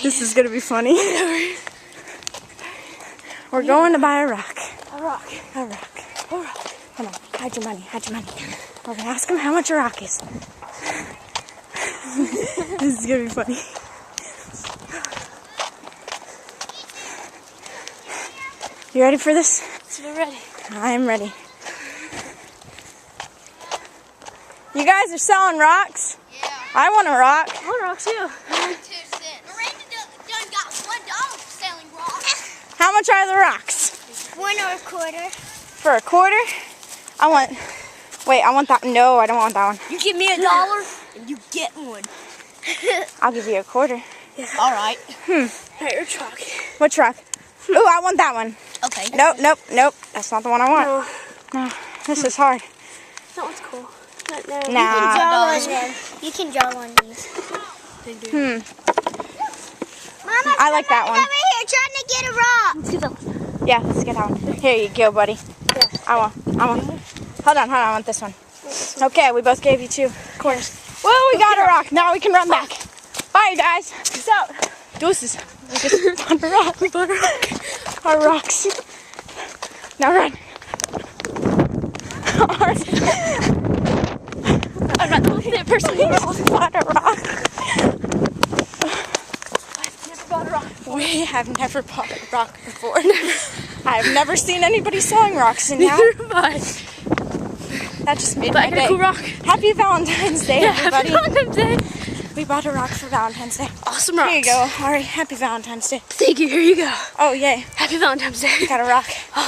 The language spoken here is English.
This is gonna be funny. We're going to buy a rock. A rock. A rock. A rock. Come on, hide your money, hide your money. We're gonna ask him how much a rock is. This is gonna be funny. You ready for this? So we're ready. I'm ready. You guys are selling rocks? Yeah. I want a rock. I want a rock too. 2 cents. Miranda done got $1 for selling rocks. How much are the rocks? 1 or a quarter. For a quarter? I want that. No, I don't want that one. You give me $1 and you get one. I'll give you a quarter. All right. Right, your truck. Which rock? Ooh, I want that one. Okay. Nope. That's not the one I want. No, this is hard. That one's cool. No. Nah. You can draw one of these. Mama, I like that one. over here trying to get a rock. Let's get that one. Yeah, let's get that one. Here you go, buddy. I want. Hold on, I want this one. Okay, we both gave you 2 quarters. Well, we got a rock. Now we can run back. Bye, you guys. Peace out. Deuces. We just found a rock. We found a rock. Our rocks. Now run. I'm not the person who Bought a rock. never bought a rock. We have never bought a rock before. I have never seen anybody selling rocks, and now Neither have I. that just made But I my got a day. cool rock. Happy Valentine's Day, Yeah, everybody. happy Valentine's Day. We bought a rock for Valentine's Day. Awesome rocks. Here you go. All right, happy Valentine's Day. Thank you. Here you go. Oh, yay. Happy Valentine's Day. Got a rock.